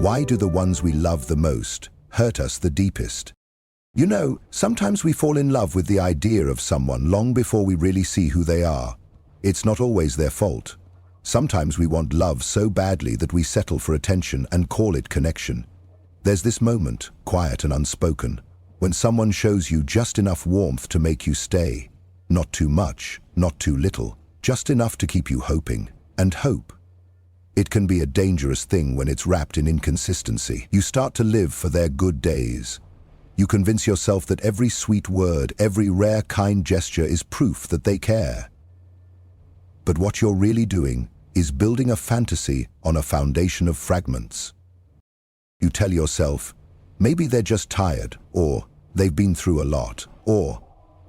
Why do the ones we love the most hurt us the deepest? You know, sometimes we fall in love with the idea of someone long before we really see who they are. It's not always their fault. Sometimes we want love so badly that we settle for attention and call it connection. There's this moment, quiet and unspoken, when someone shows you just enough warmth to make you stay. Not too much, not too little, just enough to keep you hoping. And hope. It can be a dangerous thing when it's wrapped in inconsistency. You start to live for their good days. You convince yourself that every sweet word, every rare kind gesture is proof that they care. But what you're really doing is building a fantasy on a foundation of fragments. You tell yourself, maybe they're just tired, or they've been through a lot, or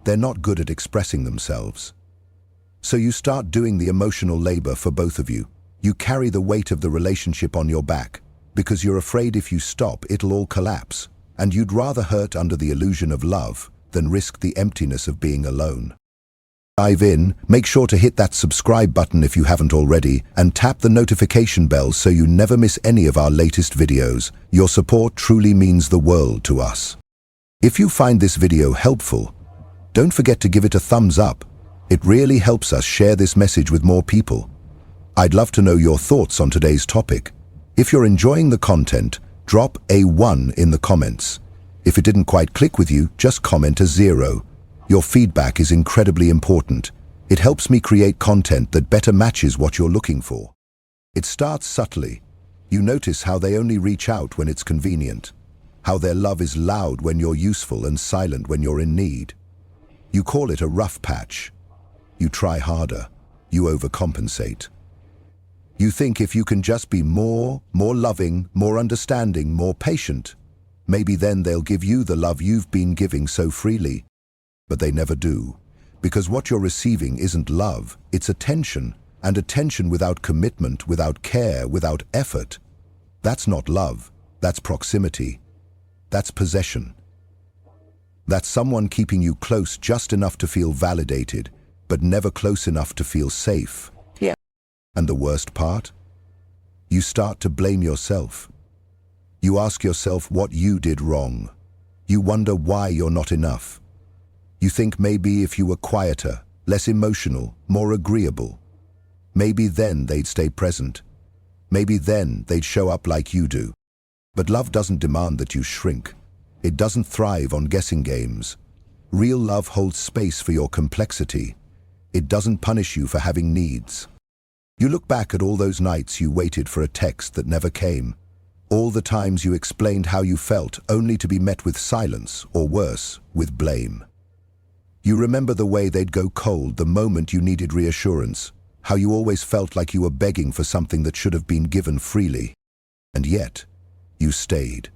they're not good at expressing themselves. So you start doing the emotional labor for both of you. You carry the weight of the relationship on your back because you're afraid if you stop, it'll all collapse, and you'd rather hurt under the illusion of love than risk the emptiness of being alone. Dive in, make sure to hit that subscribe button if you haven't already, and tap the notification bell so you never miss any of our latest videos. Your support truly means the world to us. If you find this video helpful, don't forget to give it a thumbs up. It really helps us share this message with more people. I'd love to know your thoughts on today's topic. If you're enjoying the content, drop a 1 in the comments. If it didn't quite click with you, just comment a 0. Your feedback is incredibly important. It helps me create content that better matches what you're looking for. It starts subtly. You notice how they only reach out when it's convenient, how their love is loud when you're useful and silent when you're in need. You call it a rough patch. You try harder. You overcompensate. You think if you can just be more loving, more understanding, more patient, maybe then they'll give you the love you've been giving so freely. But they never do, because what you're receiving isn't love, it's attention, and attention without commitment, without care, without effort. That's not love, that's proximity, that's possession. That's someone keeping you close just enough to feel validated, but never close enough to feel safe. And the worst part? You start to blame yourself. You ask yourself what you did wrong. You wonder why you're not enough. You think maybe if you were quieter, less emotional, more agreeable, maybe then they'd stay present. Maybe then they'd show up like you do. But love doesn't demand that you shrink. It doesn't thrive on guessing games. Real love holds space for your complexity. It doesn't punish you for having needs. You look back at all those nights you waited for a text that never came, all the times you explained how you felt only to be met with silence, or worse, with blame. You remember the way they'd go cold the moment you needed reassurance, how you always felt like you were begging for something that should have been given freely. And yet, you stayed.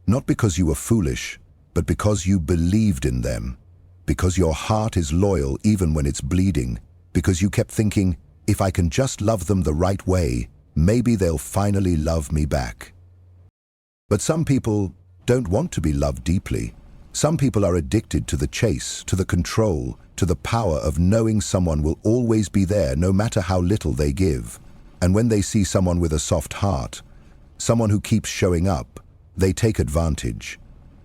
Not because you were foolish, but because you believed in them, because your heart is loyal even when it's bleeding, because you kept thinking, if I can just love them the right way, maybe they'll finally love me back. But some people don't want to be loved deeply. Some people are addicted to the chase, to the control, to the power of knowing someone will always be there no matter how little they give. And when they see someone with a soft heart, someone who keeps showing up, they take advantage.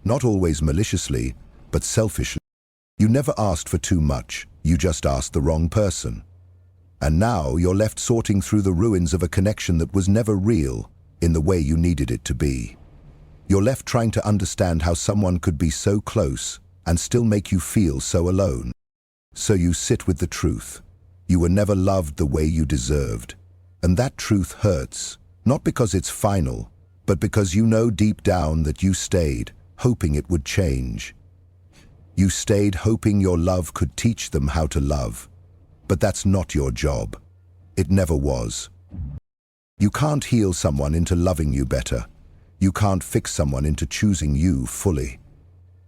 Not always maliciously, but selfishly. You never asked for too much, you just asked the wrong person. And now you're left sorting through the ruins of a connection that was never real in the way you needed it to be. You're left trying to understand how someone could be so close and still make you feel so alone. So you sit with the truth. You were never loved the way you deserved. And that truth hurts, not because it's final, but because you know deep down that you stayed, hoping it would change. You stayed hoping your love could teach them how to love. But that's not your job. It never was. You can't heal someone into loving you better. You can't fix someone into choosing you fully.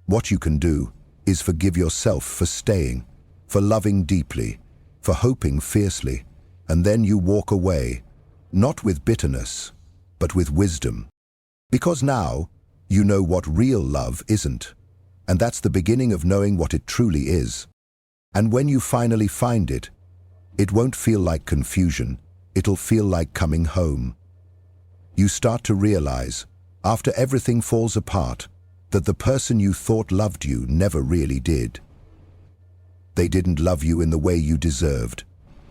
What you can do is forgive yourself for staying, for loving deeply, for hoping fiercely, and then you walk away, not with bitterness, but with wisdom. Because now, you know what real love isn't, and that's the beginning of knowing what it truly is. And when you finally find it, it won't feel like confusion, it'll feel like coming home. You start to realize after everything falls apart, that the person you thought loved you never really did. They didn't love you in the way you deserved,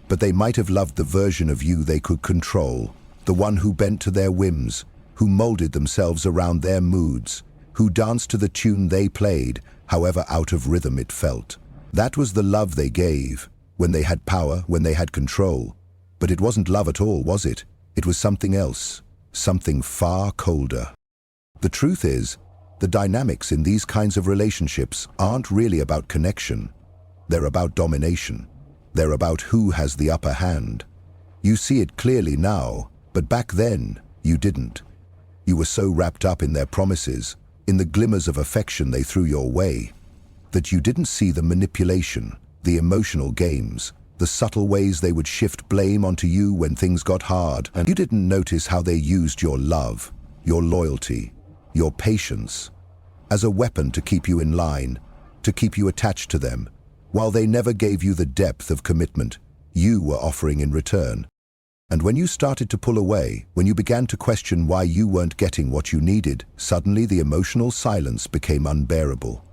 but they might have loved the version of you they could control, the one who bent to their whims, who molded themselves around their moods, who danced to the tune they played, however out of rhythm it felt. That was the love they gave, when they had power, when they had control. But it wasn't love at all, was it? It was something else, something far colder. The truth is, the dynamics in these kinds of relationships aren't really about connection. They're about domination. They're about who has the upper hand. You see it clearly now, but back then, you didn't. You were so wrapped up in their promises, in the glimmers of affection they threw your way, that you didn't see the manipulation, the emotional games, the subtle ways they would shift blame onto you when things got hard, and you didn't notice how they used your love, your loyalty, your patience, as a weapon to keep you in line, to keep you attached to them, while they never gave you the depth of commitment you were offering in return. And when you started to pull away, when you began to question why you weren't getting what you needed, suddenly the emotional silence became unbearable.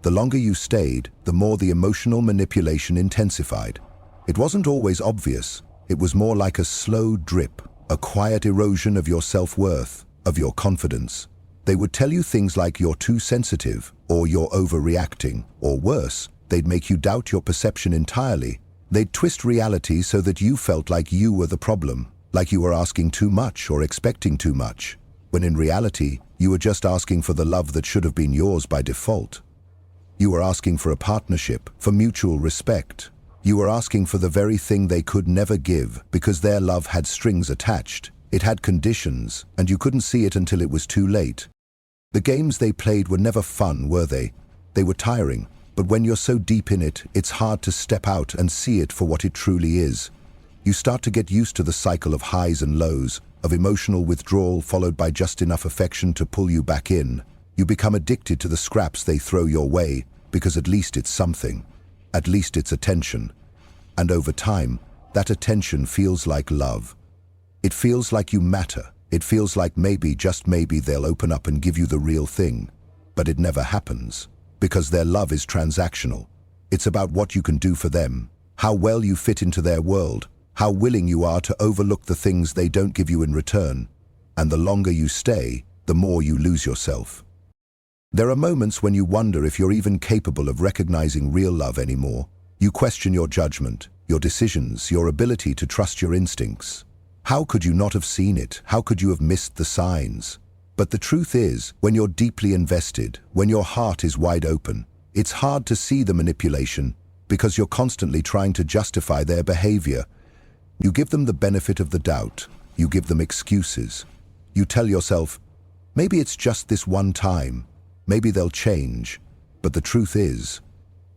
The longer you stayed, the more the emotional manipulation intensified. It wasn't always obvious. It was more like a slow drip, a quiet erosion of your self-worth, of your confidence. They would tell you things like you're too sensitive, or you're overreacting, or worse, they'd make you doubt your perception entirely. They'd twist reality so that you felt like you were the problem, like you were asking too much or expecting too much, when in reality, you were just asking for the love that should have been yours by default. You were asking for a partnership, for mutual respect. You were asking for the very thing they could never give because their love had strings attached. It had conditions, and you couldn't see it until it was too late. The games they played were never fun, were they? They were tiring, but when you're so deep in it, it's hard to step out and see it for what it truly is. You start to get used to the cycle of highs and lows, of emotional withdrawal followed by just enough affection to pull you back in. You become addicted to the scraps they throw your way, because at least it's something. At least it's attention. And over time, that attention feels like love. It feels like you matter. It feels like maybe, just maybe, they'll open up and give you the real thing. But it never happens, because their love is transactional. It's about what you can do for them, how well you fit into their world, how willing you are to overlook the things they don't give you in return. And the longer you stay, the more you lose yourself. There are moments when you wonder if you're even capable of recognizing real love anymore. You question your judgment, your decisions, your ability to trust your instincts. How could you not have seen it? How could you have missed the signs? But the truth is, when you're deeply invested, when your heart is wide open, it's hard to see the manipulation because you're constantly trying to justify their behavior. You give them the benefit of the doubt. You give them excuses. You tell yourself, maybe it's just this one time. Maybe they'll change. But the truth is,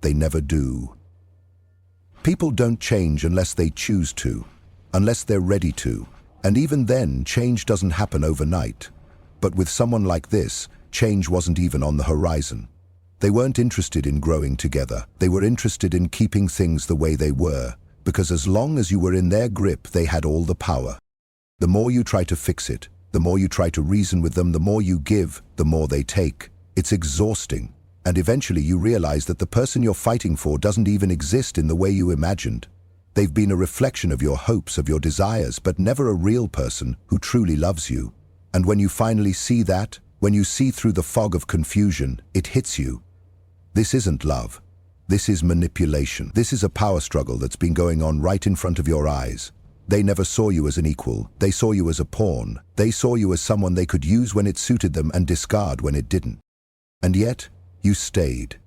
they never do. People don't change unless they choose to, unless they're ready to. And even then, change doesn't happen overnight. But with someone like this, change wasn't even on the horizon. They weren't interested in growing together. They were interested in keeping things the way they were, because as long as you were in their grip, they had all the power. The more you try to fix it, the more you try to reason with them, the more you give, the more they take. It's exhausting, and eventually you realize that the person you're fighting for doesn't even exist in the way you imagined. They've been a reflection of your hopes, of your desires, but never a real person who truly loves you. And when you finally see that, when you see through the fog of confusion, it hits you. This isn't love. This is manipulation. This is a power struggle that's been going on right in front of your eyes. They never saw you as an equal. They saw you as a pawn. They saw you as someone they could use when it suited them and discard when it didn't. And yet, you stayed.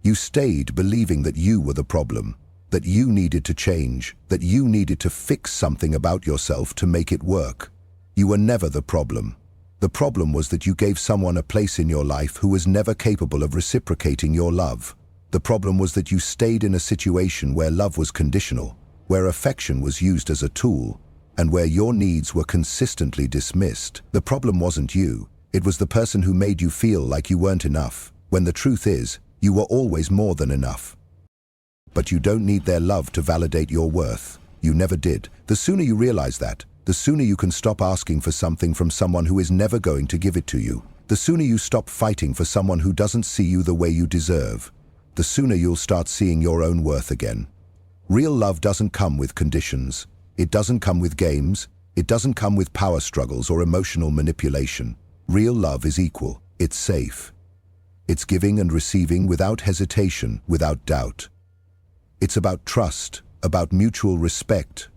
You stayed believing that you were the problem, that you needed to change, that you needed to fix something about yourself to make it work. You were never the problem. The problem was that you gave someone a place in your life who was never capable of reciprocating your love. The problem was that you stayed in a situation where love was conditional, where affection was used as a tool, and where your needs were consistently dismissed. The problem wasn't you. It was the person who made you feel like you weren't enough, when the truth is, you were always more than enough. But you don't need their love to validate your worth. You never did. The sooner you realize that, the sooner you can stop asking for something from someone who is never going to give it to you. The sooner you stop fighting for someone who doesn't see you the way you deserve, the sooner you'll start seeing your own worth again. Real love doesn't come with conditions. It doesn't come with games. It doesn't come with power struggles or emotional manipulation. Real love is equal. It's safe. It's giving and receiving without hesitation, without doubt. It's about trust, about mutual respect,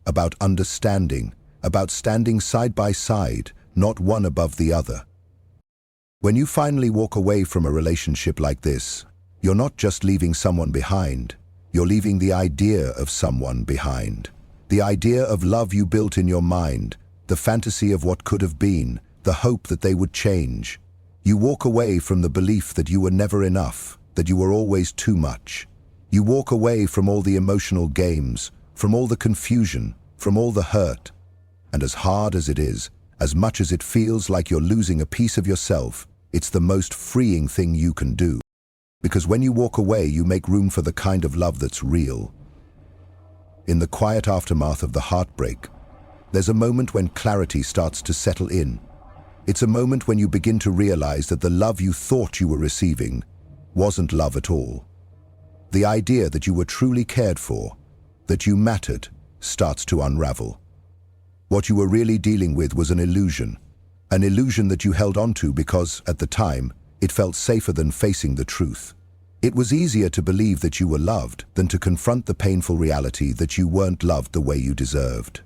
about understanding, about standing side by side, not one above the other. When you finally walk away from a relationship like this, you're not just leaving someone behind, you're leaving the idea of someone behind. The idea of love you built in your mind, the fantasy of what could have been, the hope that they would change. You walk away from the belief that you were never enough, that you were always too much. You walk away from all the emotional games, from all the confusion, from all the hurt. And as hard as it is, as much as it feels like you're losing a piece of yourself, it's the most freeing thing you can do. Because when you walk away, you make room for the kind of love that's real. In the quiet aftermath of the heartbreak, there's a moment when clarity starts to settle in. It's a moment when you begin to realize that the love you thought you were receiving wasn't love at all. The idea that you were truly cared for, that you mattered, starts to unravel. What you were really dealing with was an illusion that you held onto because, at the time, it felt safer than facing the truth. It was easier to believe that you were loved than to confront the painful reality that you weren't loved the way you deserved.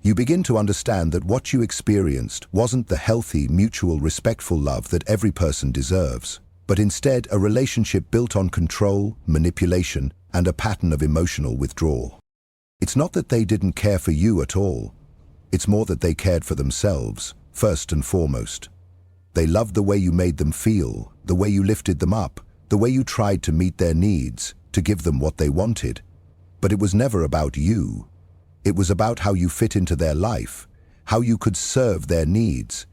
You begin to understand that what you experienced wasn't the healthy, mutual, respectful love that every person deserves, but instead a relationship built on control, manipulation, and a pattern of emotional withdrawal. It's not that they didn't care for you at all. It's more that they cared for themselves, first and foremost. They loved the way you made them feel, the way you lifted them up, the way you tried to meet their needs, to give them what they wanted. But it was never about you. It was about how you fit into their life, how you could serve their needs,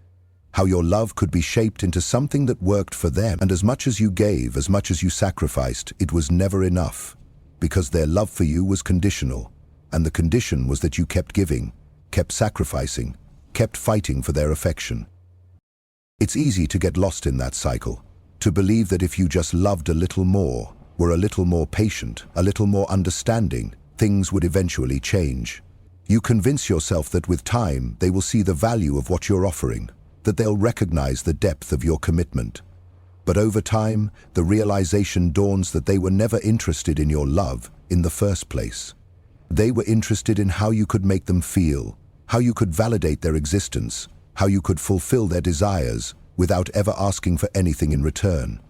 how your love could be shaped into something that worked for them. And as much as you gave, as much as you sacrificed, it was never enough, because their love for you was conditional, and the condition was that you kept giving, kept sacrificing, kept fighting for their affection. It's easy to get lost in that cycle, to believe that if you just loved a little more, were a little more patient, a little more understanding, things would eventually change. You convince yourself that with time, they will see the value of what you're offering, that they'll recognize the depth of your commitment. But over time, the realization dawns that they were never interested in your love in the first place. They were interested in how you could make them feel, how you could validate their existence, how you could fulfill their desires without ever asking for anything in return.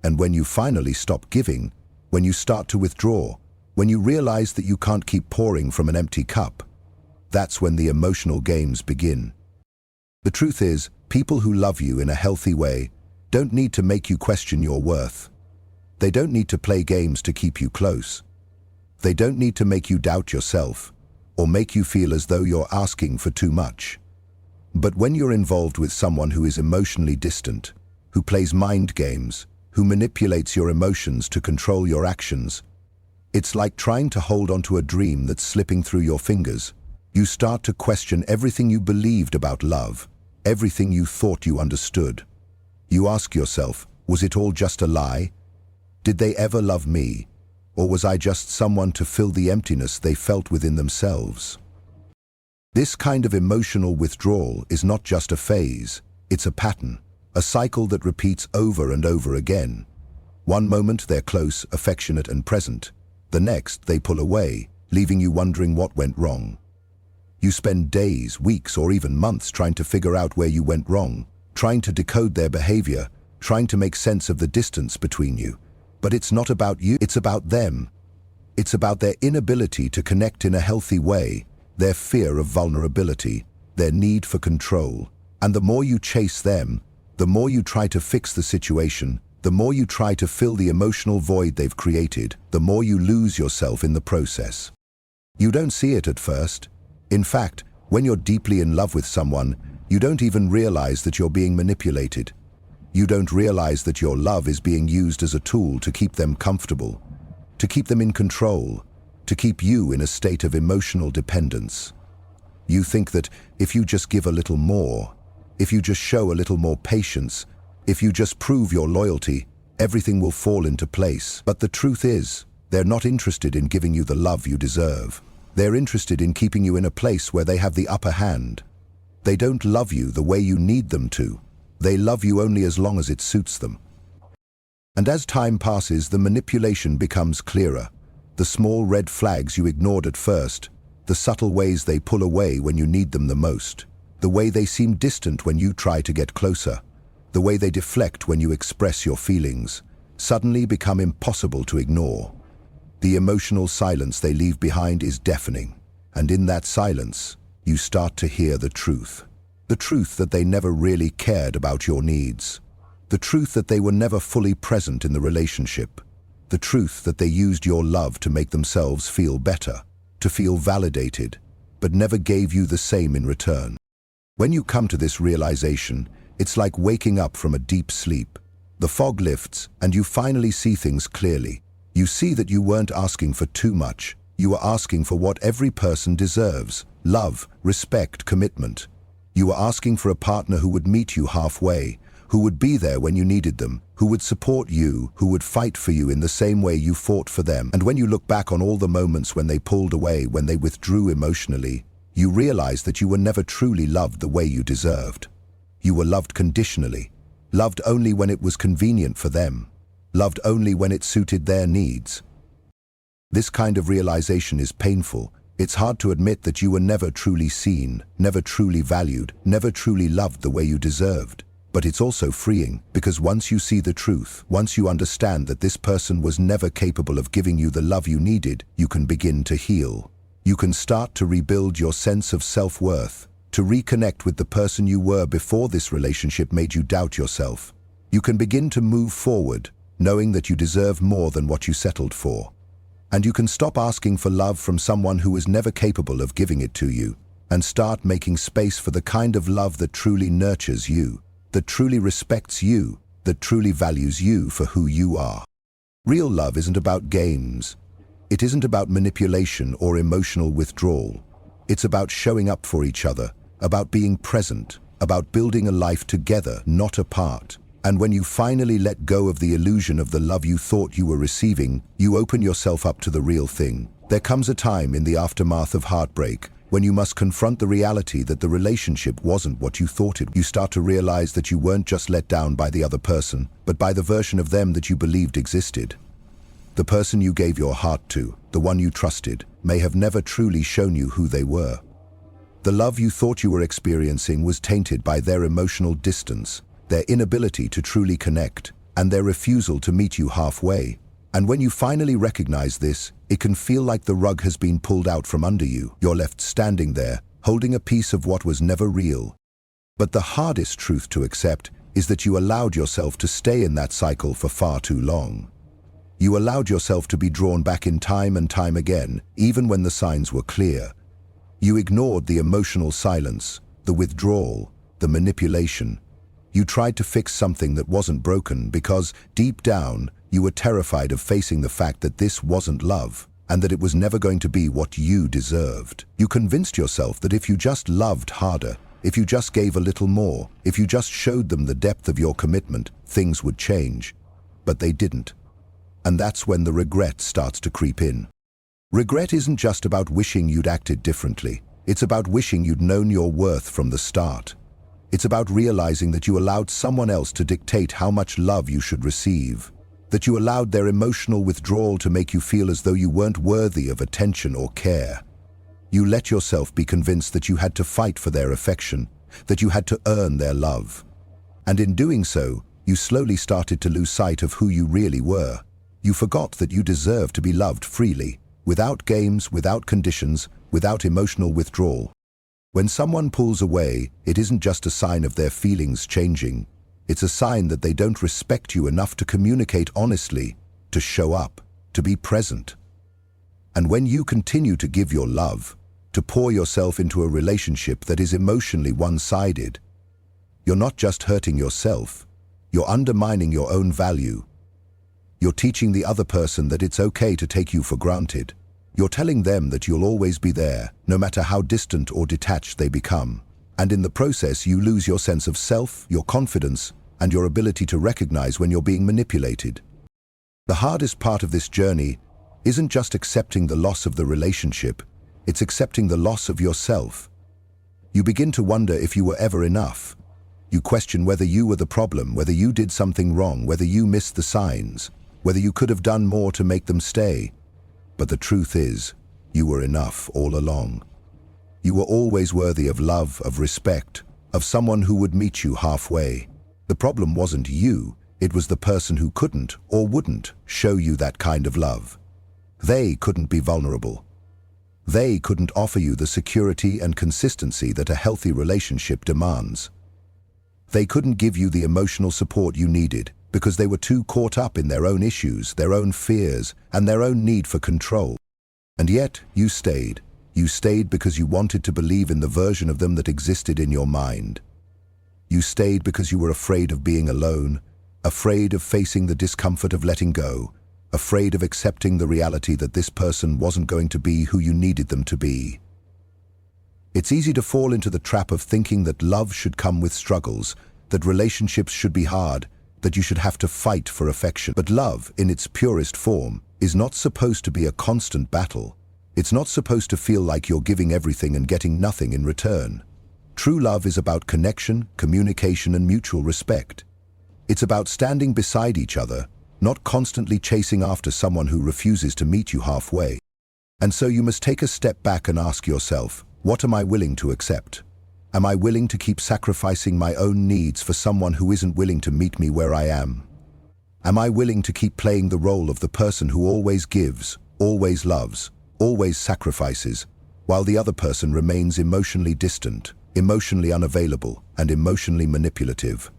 And when you finally stop giving, when you start to withdraw, when you realize that you can't keep pouring from an empty cup, that's when the emotional games begin. The truth is, people who love you in a healthy way don't need to make you question your worth. They don't need to play games to keep you close. They don't need to make you doubt yourself or make you feel as though you're asking for too much. But when you're involved with someone who is emotionally distant, who plays mind games, who manipulates your emotions to control your actions, it's like trying to hold onto a dream that's slipping through your fingers. You start to question everything you believed about love, everything you thought you understood. You ask yourself, was it all just a lie? Did they ever love me? Or was I just someone to fill the emptiness they felt within themselves? This kind of emotional withdrawal is not just a phase, it's a pattern, a cycle that repeats over and over again. One moment they're close, affectionate and present. The next they pull away, leaving you wondering what went wrong. You spend days, weeks or even months trying to figure out where you went wrong, trying to decode their behavior, trying to make sense of the distance between you. But it's not about you, it's about them. It's about their inability to connect in a healthy way, their fear of vulnerability, their need for control. And the more you chase them, the more you try to fix the situation, the more you try to fill the emotional void they've created, the more you lose yourself in the process. You don't see it at first. In fact, when you're deeply in love with someone, you don't even realize that you're being manipulated. You don't realize that your love is being used as a tool to keep them comfortable, to keep them in control, to keep you in a state of emotional dependence. You think that if you just give a little more, if you just show a little more patience, if you just prove your loyalty, everything will fall into place. But the truth is, they're not interested in giving you the love you deserve. They're interested in keeping you in a place where they have the upper hand. They don't love you the way you need them to. They love you only as long as it suits them. And as time passes, the manipulation becomes clearer. The small red flags you ignored at first, the subtle ways they pull away when you need them the most, the way they seem distant when you try to get closer, the way they deflect when you express your feelings, suddenly become impossible to ignore. The emotional silence they leave behind is deafening, and in that silence, you start to hear the truth. The truth that they never really cared about your needs. The truth that they were never fully present in the relationship. The truth that they used your love to make themselves feel better, to feel validated, but never gave you the same in return. When you come to this realization, it's like waking up from a deep sleep. The fog lifts, and you finally see things clearly. You see that you weren't asking for too much. You were asking for what every person deserves: love, respect, commitment. You were asking for a partner who would meet you halfway, who would be there when you needed them, who would support you, who would fight for you in the same way you fought for them. And when you look back on all the moments when they pulled away, when they withdrew emotionally, you realize that you were never truly loved the way you deserved. You were loved conditionally, loved only when it was convenient for them, loved only when it suited their needs. This kind of realization is painful. It's hard to admit that you were never truly seen, never truly valued, never truly loved the way you deserved. But it's also freeing, because once you see the truth, once you understand that this person was never capable of giving you the love you needed, you can begin to heal. You can start to rebuild your sense of self-worth, to reconnect with the person you were before this relationship made you doubt yourself. You can begin to move forward, knowing that you deserve more than what you settled for. And you can stop asking for love from someone who was never capable of giving it to you, and start making space for the kind of love that truly nurtures you, that truly respects you, that truly values you for who you are. Real love isn't about games. It isn't about manipulation or emotional withdrawal. It's about showing up for each other, about being present, about building a life together, not apart. And when you finally let go of the illusion of the love you thought you were receiving, you open yourself up to the real thing. There comes a time in the aftermath of heartbreak when you must confront the reality that the relationship wasn't what you thought it. You start to realize that you weren't just let down by the other person, but by the version of them that you believed existed. The person you gave your heart to, the one you trusted, may have never truly shown you who they were. The love you thought you were experiencing was tainted by their emotional distance, their inability to truly connect, and their refusal to meet you halfway. And when you finally recognize this, it can feel like the rug has been pulled out from under you. You're left standing there, holding a piece of what was never real. But the hardest truth to accept is that you allowed yourself to stay in that cycle for far too long. You allowed yourself to be drawn back in time and time again, even when the signs were clear. You ignored the emotional silence, the withdrawal, the manipulation. You tried to fix something that wasn't broken because, deep down, you were terrified of facing the fact that this wasn't love, and that it was never going to be what you deserved. You convinced yourself that if you just loved harder, if you just gave a little more, if you just showed them the depth of your commitment, things would change. But they didn't. And that's when the regret starts to creep in. Regret isn't just about wishing you'd acted differently. It's about wishing you'd known your worth from the start. It's about realizing that you allowed someone else to dictate how much love you should receive, that you allowed their emotional withdrawal to make you feel as though you weren't worthy of attention or care. You let yourself be convinced that you had to fight for their affection, that you had to earn their love. And in doing so, you slowly started to lose sight of who you really were. You forgot that you deserved to be loved freely, without games, without conditions, without emotional withdrawal. When someone pulls away, it isn't just a sign of their feelings changing. It's a sign that they don't respect you enough to communicate honestly, to show up, to be present. And when you continue to give your love, to pour yourself into a relationship that is emotionally one-sided, you're not just hurting yourself, you're undermining your own value. You're teaching the other person that it's okay to take you for granted, You're telling them that you'll always be there, no matter how distant or detached they become. And in the process, you lose your sense of self, your confidence, and your ability to recognize when you're being manipulated. The hardest part of this journey isn't just accepting the loss of the relationship, it's accepting the loss of yourself. You begin to wonder if you were ever enough. You question whether you were the problem, whether you did something wrong, whether you missed the signs, whether you could have done more to make them stay. But the truth is, you were enough all along. You were always worthy of love, of respect, of someone who would meet you halfway. The problem wasn't you, it was the person who couldn't or wouldn't show you that kind of love. They couldn't be vulnerable. They couldn't offer you the security and consistency that a healthy relationship demands. They couldn't give you the emotional support you needed because they were too caught up in their own issues, their own fears, and their own need for control. And yet, you stayed. You stayed because you wanted to believe in the version of them that existed in your mind. You stayed because you were afraid of being alone, afraid of facing the discomfort of letting go, afraid of accepting the reality that this person wasn't going to be who you needed them to be. It's easy to fall into the trap of thinking that love should come with struggles, that relationships should be hard, that you should have to fight for affection. But love, in its purest form, is not supposed to be a constant battle. It's not supposed to feel like you're giving everything and getting nothing in return. True love is about connection, communication, and mutual respect. It's about standing beside each other, not constantly chasing after someone who refuses to meet you halfway. And so you must take a step back and ask yourself, what am I willing to accept? Am I willing to keep sacrificing my own needs for someone who isn't willing to meet me where I am? Am I willing to keep playing the role of the person who always gives, always loves, always sacrifices, while the other person remains emotionally distant, emotionally unavailable, and emotionally manipulative?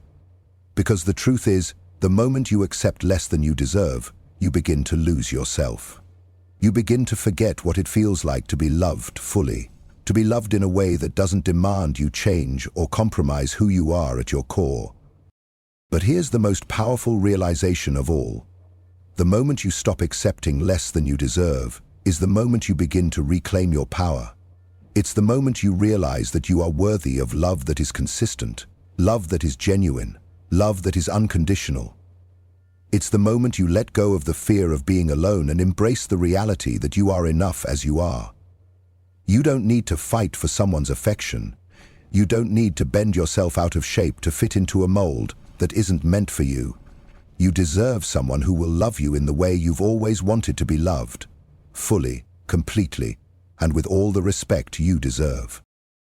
Because the truth is, the moment you accept less than you deserve, you begin to lose yourself. You begin to forget what it feels like to be loved fully, to be loved in a way that doesn't demand you change or compromise who you are at your core. But here's the most powerful realization of all. The moment you stop accepting less than you deserve is the moment you begin to reclaim your power. It's the moment you realize that you are worthy of love that is consistent, love that is genuine, love that is unconditional. It's the moment you let go of the fear of being alone and embrace the reality that you are enough as you are. You don't need to fight for someone's affection. You don't need to bend yourself out of shape to fit into a mold that isn't meant for you. You deserve someone who will love you in the way you've always wanted to be loved, fully, completely, and with all the respect you deserve.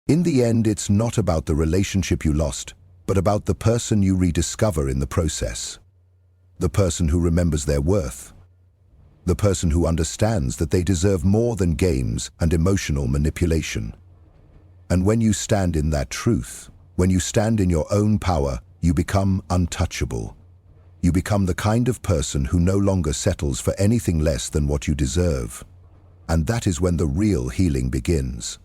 In the end, it's not about the relationship you lost, but about the person you rediscover in the process. The person who remembers their worth. The person who understands that they deserve more than games and emotional manipulation. And when you stand in that truth, when you stand in your own power, you become untouchable. You become the kind of person who no longer settles for anything less than what you deserve. And that is when the real healing begins.